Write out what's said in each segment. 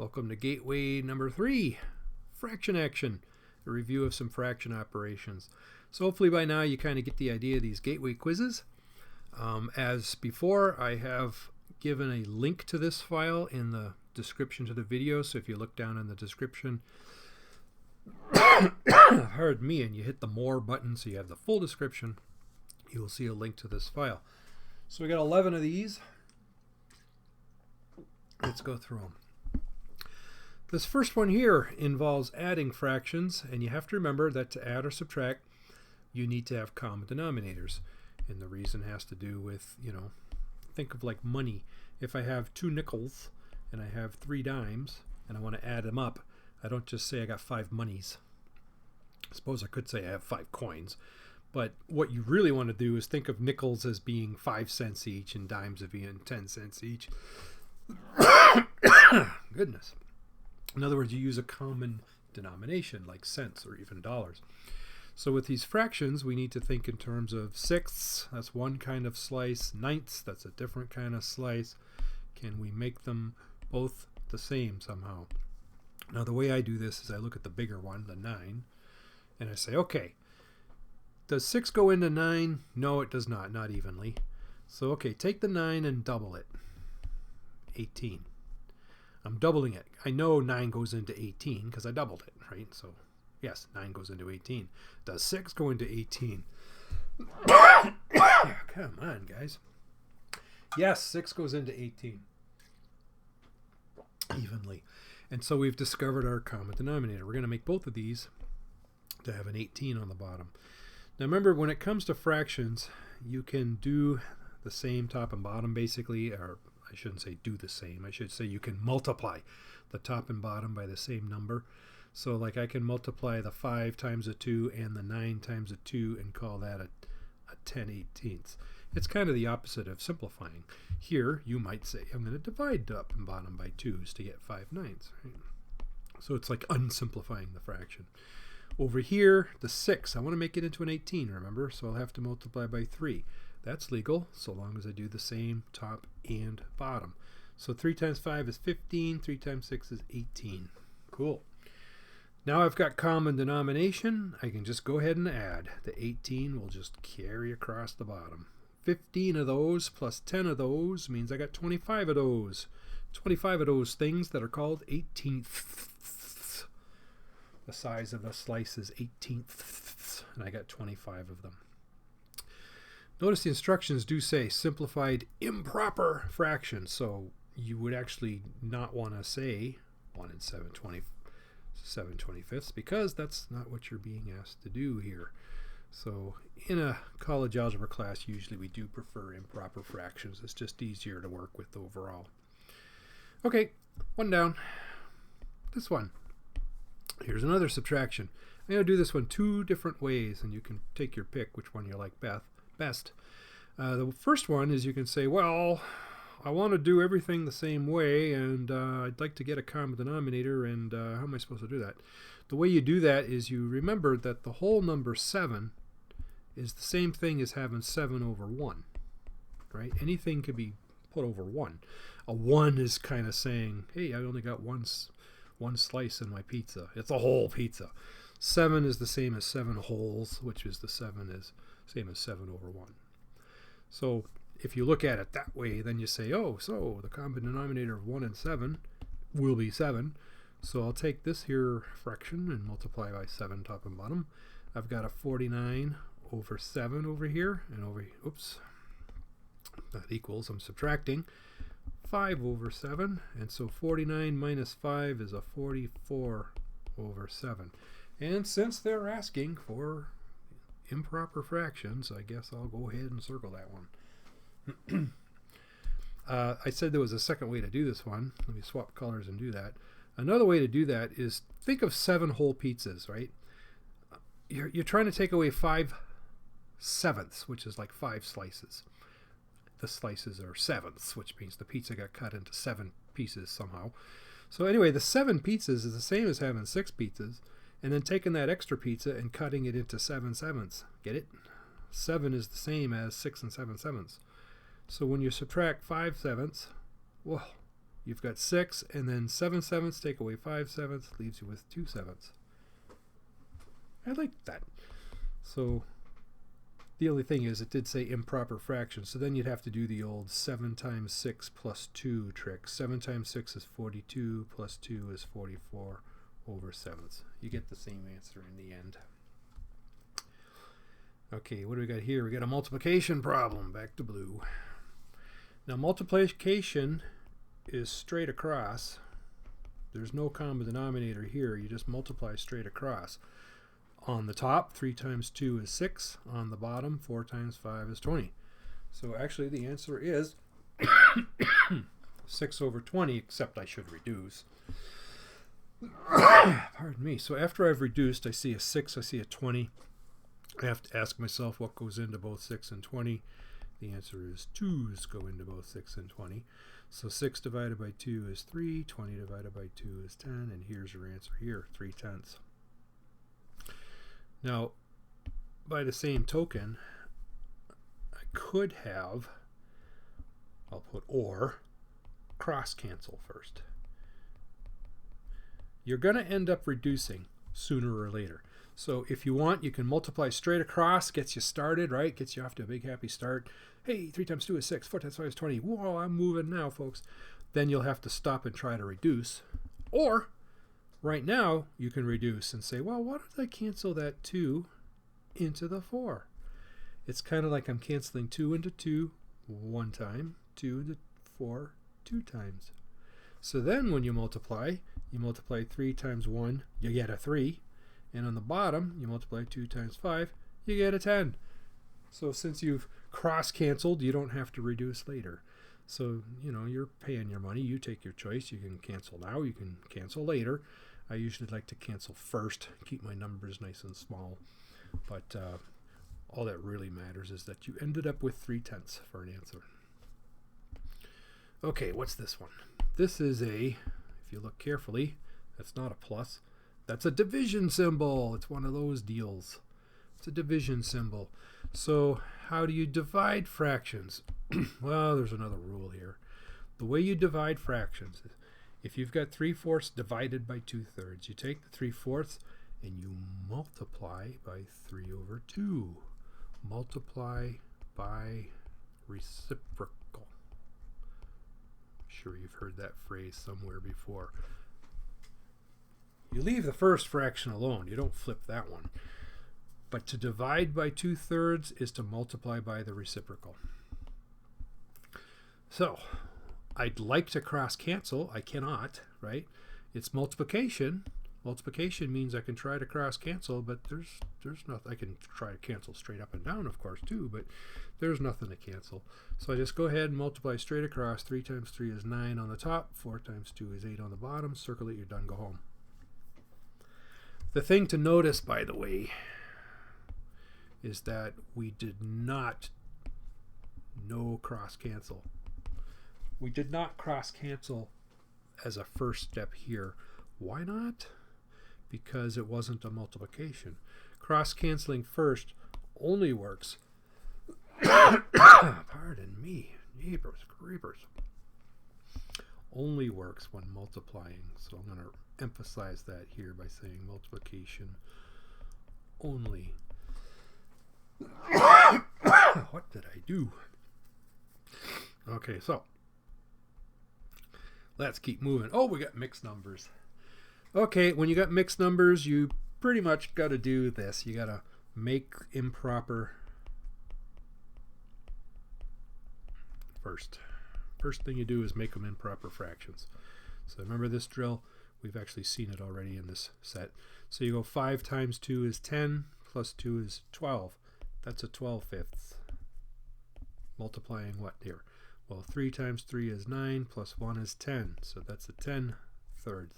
Welcome to Gateway number 3, Fraction Action, a review of some fraction operations. So hopefully by now you kind of get the idea of these gateway quizzes. As before, I have given a link to this file in the description to the video, so if you look down in the description, pardon me, and you hit the More button so you have the full description, you will see a link to this file. So we got 11 of these. Let's go through them. This first one here involves adding fractions, and you have to remember that to add or subtract, you need to have common denominators. And the reason has to do with, think of like money. If I have 2 nickels and I have 3 dimes and I want to add them up, I don't just say I got 5 monies. I suppose I could say I have 5 coins. But what you really want to do is think of nickels as being 5 cents each and dimes as being 10 cents each. Goodness. In other words, you use a common denomination like cents or even dollars. So with these fractions, we need to think in terms of sixths, that's one kind of slice, ninths, that's a different kind of slice. Can we make them both the same somehow? Now the way I do this is I look at the bigger one, the 9, and I say, okay, does 6 go into 9? No, it does not evenly. So okay, take the 9 and double it. 18. I'm doubling it. I know 9 goes into 18 because I doubled it, right? So yes, 9 goes into 18. Does 6 go into 18? Come on, guys. Yes, 6 goes into 18 evenly. And so we've discovered our common denominator. We're going to make both of these to have an 18 on the bottom. Now remember, when it comes to fractions, you can do the same top and bottom basically, or I shouldn't say do the same. I should say you can multiply the top and bottom by the same number. So like I can multiply the 5 times a 2 and the 9 times a 2 and call that a 10/18. It's kind of the opposite of simplifying. Here you might say I'm going to divide top and bottom by 2's to get 5/9. Right? So it's like unsimplifying the fraction. Over here, the 6, I want to make it into an 18, remember? So I'll have to multiply by 3. That's legal, so long as I do the same top and bottom. So 3 times 5 is 15, 3 times 6 is 18. Cool. Now I've got common denomination, I can just go ahead and add. The 18 will just carry across the bottom. 15 of those plus 10 of those means I got 25 of those. 25 of those things that are called 18ths. The size of a slice is 18ths, and I got 25 of them. Notice the instructions do say simplified improper fraction, so you would actually not want to say 1 and 7/25 because that's not what you're being asked to do here. So in a college algebra class, usually we do prefer improper fractions. It's just easier to work with overall. Okay, one down. This one. Here's another subtraction. I'm going to do this one 2 different ways, and you can take your pick which one you like best. The first one is you can say, well, I want to do everything the same way, and I'd like to get a common denominator, and how am I supposed to do that? The way you do that is you remember that the whole number 7 is the same thing as having 7 over 1, right? Anything could be put over 1. A 1 is kind of saying, hey, I only got one slice in my pizza. It's a whole pizza. 7 is the same as 7 wholes, which is the 7 is same as 7 over 1. So if you look at it that way, then you say, oh, so the common denominator of 1 and 7 will be 7. So I'll take this here fraction and multiply by 7 top and bottom. I've got a 49 over 7 over here, and oops, that equals, I'm subtracting 5 over 7, and so 49 minus 5 is a 44 over 7. And since they're asking for improper fractions, I guess I'll go ahead and circle that one. I said there was a second way to do this one. Let me swap colors and do that. Another way to do that is think of 7 whole pizzas, right? You're trying to take away 5/7, which is like 5 slices. The slices are sevenths, which means the pizza got cut into 7 pieces somehow. So anyway, the 7 pizzas is the same as having 6 pizzas, and then taking that extra pizza and cutting it into 7/7. Get it? 7 is the same as 6 and 7/7. So when you subtract 5/7, well, you've got 6, and then 7 sevenths, take away 5 sevenths, leaves you with 2 sevenths. I like that. So the only thing is it did say improper fraction, so then you'd have to do the old 7 times 6 plus 2 trick. 7 times 6 is 42, plus 2 is 44 over sevenths. You get the same answer in the end. Okay, what do we got here? We got a multiplication problem. Back to blue. Now multiplication is straight across. There's no common denominator here. You just multiply straight across. On the top, 3 times 2 is 6. On the bottom, 4 times 5 is 20. So actually the answer is 6 over 20, except I should reduce. Pardon me. So after I've reduced, I see a 6, I see a 20. I have to ask myself what goes into both 6 and 20. The answer is 2's go into both 6 and 20. So 6 divided by 2 is 3, 20 divided by 2 is 10, and here's your answer here, 3/10. Now, by the same token, I could have, I'll put or, cross cancel first. You're going to end up reducing sooner or later. So if you want, you can multiply straight across, gets you started, right? Gets you off to a big happy start. Hey, 3 times 2 is 6, 4 times 5 is 20. Whoa, I'm moving now, folks. Then you'll have to stop and try to reduce. Or, right now, you can reduce and say, well, why don't I cancel that 2 into the 4? It's kind of like I'm canceling 2 into 2 one time, 2 into 4 2 times. So then when you multiply 3 times 1, you get a 3. And on the bottom, you multiply 2 times 5, you get a 10. So since you've cross-canceled, you don't have to reduce later. So, you know, you're paying your money. You take your choice. You can cancel now. You can cancel later. I usually like to cancel first, keep my numbers nice and small. But all that really matters is that you ended up with 3/10 for an answer. Okay, what's this one? This is a, if you look carefully, that's not a plus. That's a division symbol. It's one of those deals. It's a division symbol. So how do you divide fractions? Well, there's another rule here. The way you divide fractions is if you've got 3/4 divided by 2/3, you take the 3/4 and you multiply by 3 over 2. Multiply by reciprocal. I'm sure you've heard that phrase somewhere before. You leave the first fraction alone. You don't flip that one. But to divide by 2/3 is to multiply by the reciprocal. So, I'd like to cross cancel. I cannot, right? It's multiplication. Multiplication means I can try to cross cancel, but there's nothing. I can try to cancel straight up and down, of course, too, but there's nothing to cancel. So I just go ahead and multiply straight across. 3 times 3 is 9 on the top. 4 times 2 is 8 on the bottom. Circle it, you're done, go home. The thing to notice, by the way, is that we did not cross cancel. We did not cross cancel as a first step here. Why not? Because it wasn't a multiplication. Cross canceling first only works. Pardon me, neighbors, creepers. Only works when multiplying. So I'm going to emphasize that here by saying multiplication only. What did I do? Okay, so let's keep moving. Oh, we got mixed numbers. Okay, when you got mixed numbers, you pretty much got to do this. You got to make improper first. First thing you do is make them improper fractions. So remember this drill? We've actually seen it already in this set. So you go 5 times 2 is 10, plus 2 is 12. That's a 12/5. Multiplying what here? Well, 3 times 3 is 9, plus 1 is 10. So that's a 10/3.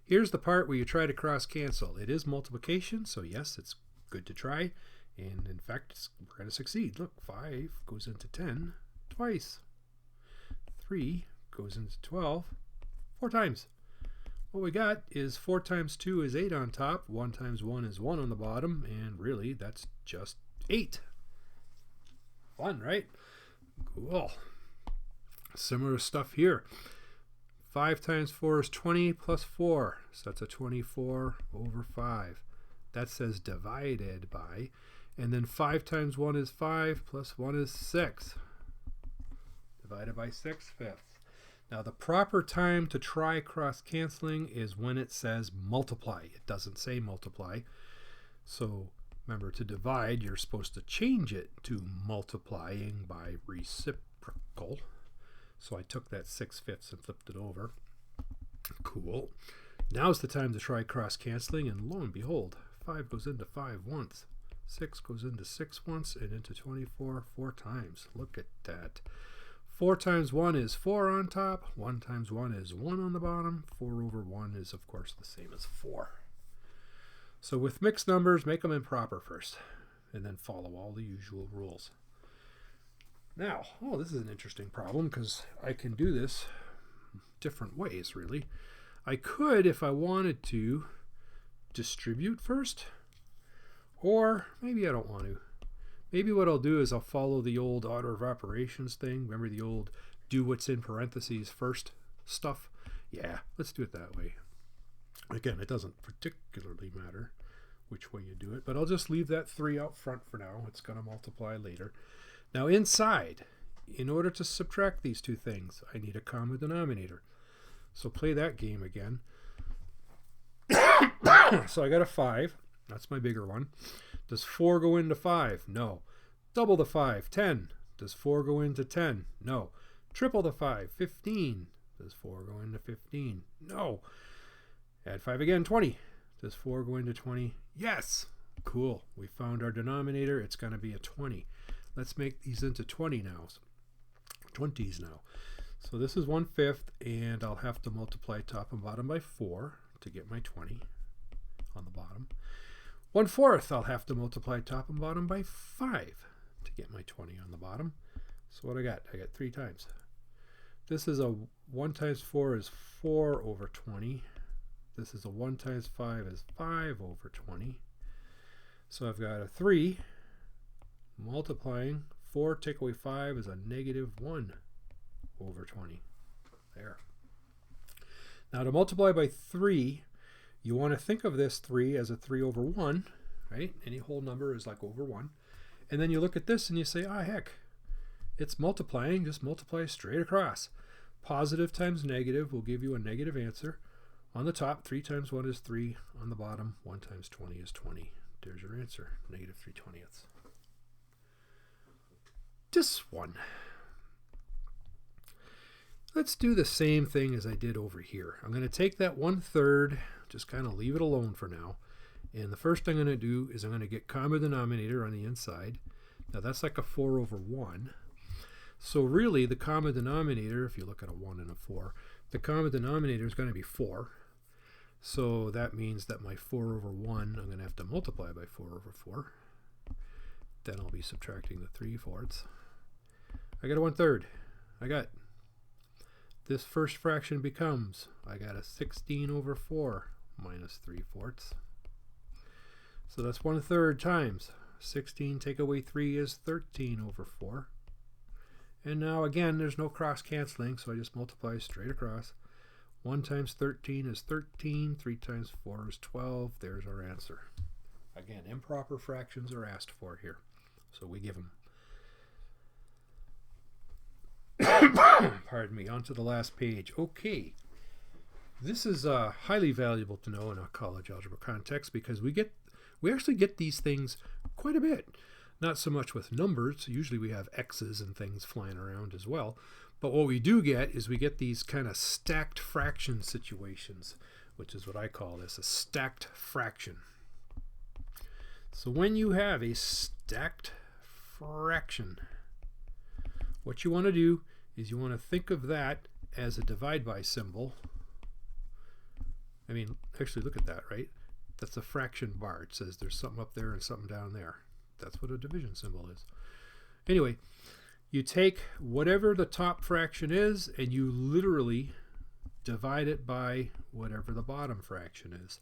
Here's the part where you try to cross cancel. It is multiplication, so yes, it's good to try. And in fact, we're going to succeed. Look, 5 goes into 10 twice. 3 goes into 12 4 times. What we got is 4 times 2 is 8 on top. 1 times 1 is 1 on the bottom. And really, that's just 8. Fun, right? Cool. Similar stuff here. 5 times 4 is 20 plus 4. So that's a 24 over 5. That says divided by. And then 5 times 1 is 5 plus 1 is 6. Divided by 6/5. Now the proper time to try cross-canceling is when it says multiply. It doesn't say multiply. So remember, to divide, you're supposed to change it to multiplying by reciprocal. So I took that 6/5 and flipped it over. Cool. Now's the time to try cross-canceling, and lo and behold, 5 goes into 5 once. 6 goes into 6 once, and into 24 4 times. Look at that. 4 times 1 is 4 on top. 1 times 1 is 1 on the bottom. 4 over 1 is, of course, the same as 4. So with mixed numbers, make them improper first, and then follow all the usual rules. Now, this is an interesting problem because I can do this different ways, really. I could, if I wanted to, distribute first, or maybe I don't want to. Maybe what I'll do is I'll follow the old order of operations thing. Remember the old do what's in parentheses first stuff? Yeah, let's do it that way. Again, it doesn't particularly matter which way you do it, but I'll just leave that 3 out front for now. It's going to multiply later. Now inside, in order to subtract these two things, I need a common denominator. So play that game again. So I got a 5. That's my bigger one. Does 4 go into 5? No. Double the 5, 10. Does 4 go into 10? No. Triple the 5, 15. Does 4 go into 15? No. Add 5 again, 20. Does 4 go into 20? Yes. Cool. We found our denominator. It's going to be a 20. Let's make these into 20 now. 20s now. So this is 1/5, and I'll have to multiply top and bottom by 4 to get my 20 on the bottom. 1/4, I'll have to multiply top and bottom by 5 to get my 20 on the bottom. So what I got? I got 3 times. This is a 1 times 4 is 4 over 20. This is a 1 times 5 is 5 over 20. So I've got a 3 multiplying 4 take away 5 is a -1 over 20. There. Now to multiply by 3, you want to think of this 3 as a 3 over 1, right? Any whole number is like over 1. And then you look at this and you say, heck, it's multiplying. Just multiply straight across. Positive times negative will give you a negative answer. On the top, 3 times 1 is 3. On the bottom, 1 times 20 is 20. There's your answer, -3/20. This one. Let's do the same thing as I did over here. I'm going to take that 1/3, just kind of leave it alone for now. And the first thing I'm going to do is I'm going to get common denominator on the inside. Now that's like a 4 over 1. So really the common denominator, if you look at a 1 and a 4, the common denominator is going to be 4. So that means that my 4 over 1, I'm going to have to multiply by 4 over 4. Then I'll be subtracting the 3/4. I got a 1/3. I got this first fraction becomes, I got a 16 over 4 minus 3/4. So that's 1/3 times 16 take away 3 is 13 over 4. And now again, there's no cross canceling, so I just multiply straight across. 1 times 13 is 13. 3 times 4 is 12. There's our answer. Again, improper fractions are asked for here, so we give them. Pardon me, on to the last page. Okay. This is highly valuable to know in a college algebra context because we actually get these things quite a bit. Not so much with numbers. Usually we have x's and things flying around as well. But what we do get is we get these kind of stacked fraction situations, which is what I call this, a stacked fraction. So when you have a stacked fraction, what you want to do is you want to think of that as a divide by symbol. I mean, actually look at that, right? That's a fraction bar. It says there's something up there and something down there. That's what a division symbol is. Anyway, you take whatever the top fraction is and you literally divide it by whatever the bottom fraction is.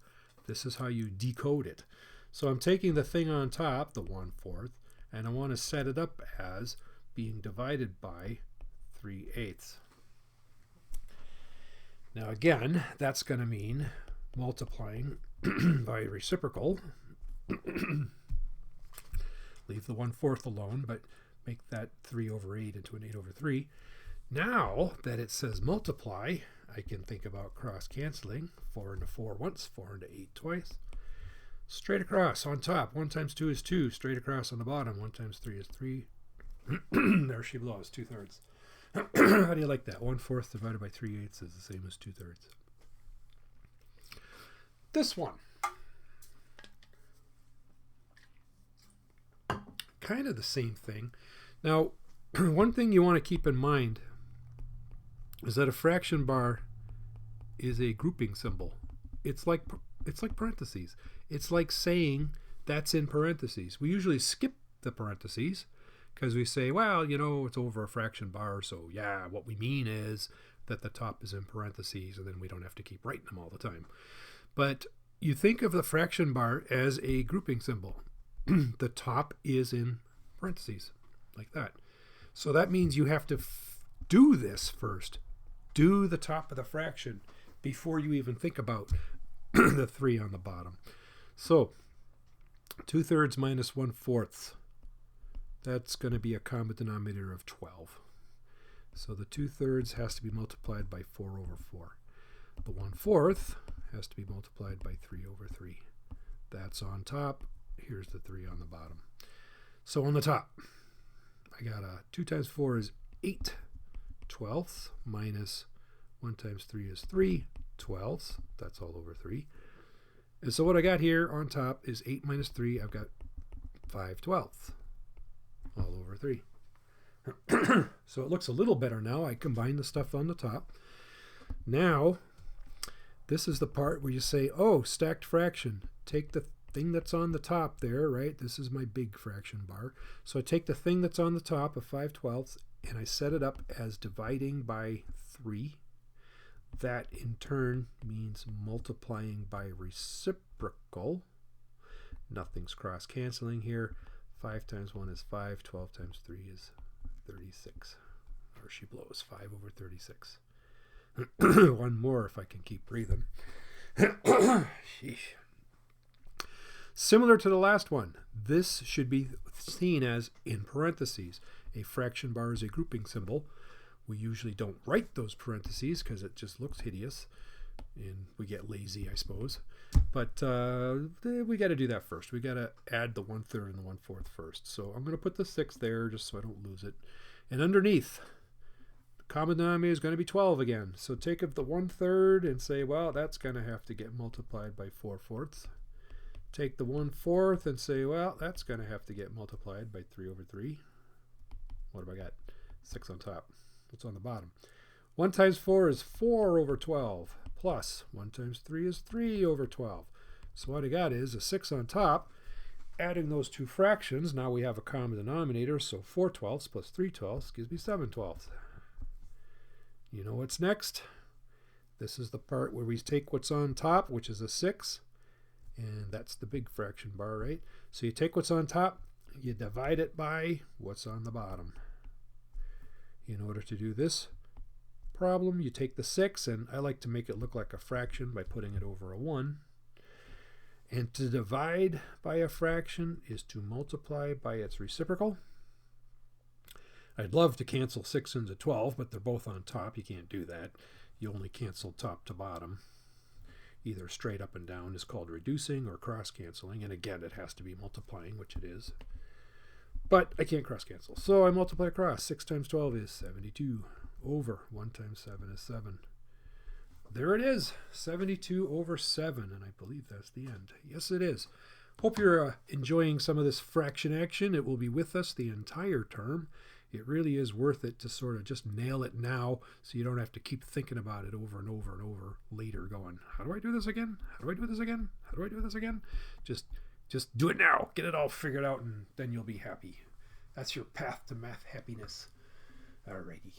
This is how you decode it. So I'm taking the thing on top, the 1/4, and I want to set it up as being divided by 3/8. Now again, that's going to mean multiplying by reciprocal. Leave the 1/4 alone, but make that 3 over 8 into an 8 over 3. Now that it says multiply, I can think about cross-canceling. 4 into 4 once, 4 into 8 twice. Straight across on top, 1 times 2 is 2. Straight across on the bottom, 1 times 3 is 3. There she blows, 2/3. How do you like that? 1/4 divided by 3/8 is the same as 2/3. This one. Kind of the same thing. Now, one thing you want to keep in mind is that a fraction bar is a grouping symbol. It's like parentheses. It's like saying that's in parentheses. We usually skip the parentheses because we say, well, you know, it's over a fraction bar, so yeah, what we mean is that the top is in parentheses, and then we don't have to keep writing them all the time. But you think of the fraction bar as a grouping symbol. The top is in parentheses, like that. So that means you have to do this first. Do the top of the fraction before you even think about the 3 on the bottom. So 2/3 minus 1/4. That's going to be a common denominator of 12. So the 2/3 has to be multiplied by 4 over 4. The 1/4 has to be multiplied by 3 over 3. That's on top. Here's the 3 on the bottom. So on the top, I got 2 times 4 is 8/12 minus 1 times 3 is 3/12. That's all over 3. And so what I got here on top is 8 minus 3. I've got 5/12 all over 3. So it looks a little better now. I combined the stuff on the top. Now, this is the part where you say, oh, stacked fraction. Take the thing that's on the top there, right? This is my big fraction bar. So I take the thing that's on the top of 5/12 and I set it up as dividing by 3. That in turn means multiplying by reciprocal. Nothing's cross-canceling here. 5 times 1 is 5. 12 times 3 is 36. Or she blows 5 over 36. One more if I can keep breathing. Sheesh. Similar to the last one, this should be seen as in parentheses. A fraction bar is a grouping symbol. We usually don't write those parentheses because it just looks hideous and we get lazy, I suppose. But we got to do that first. We got to add the 1/3 and the 1/4 first. So I'm going to put the 6 there just so I don't lose it. And underneath, the common denominator is going to be 12 again. So take of the 1/3 and say, well, that's going to have to get multiplied by 4/4. Take the 1/4 and say, well, that's going to have to get multiplied by 3 over 3. What have I got? 6 on top. What's on the bottom? 1 times 4 is 4 over 12. Plus 1 times 3 is 3 over 12. So what I got is a 6 on top. Adding those two fractions, now we have a common denominator. So 4/12 plus 3/12 gives me 7/12. You know what's next? This is the part where we take what's on top, which is a 6. And that's the big fraction bar, right? So you take what's on top, you divide it by what's on the bottom. In order to do this problem, you take the 6, and I like to make it look like a fraction by putting it over a 1. And to divide by a fraction is to multiply by its reciprocal. I'd love to cancel 6 into 12, but they're both on top. You can't do that. You only cancel top to bottom. Either straight up and down is called reducing or cross-canceling. And again, it has to be multiplying, which it is. But I can't cross-cancel. So I multiply across. 6 times 12 is 72 over 1 times 7 is 7. There it is, 72 over 7. And I believe that's the end. Yes, it is. Hope you're enjoying some of this fraction action. It will be with us the entire term. It really is worth it to sort of just nail it now so you don't have to keep thinking about it over and over and over later going, how do I do this again? How do I do this again? How do I do this again? Just do it now. Get it all figured out and then you'll be happy. That's your path to math happiness. Alrighty.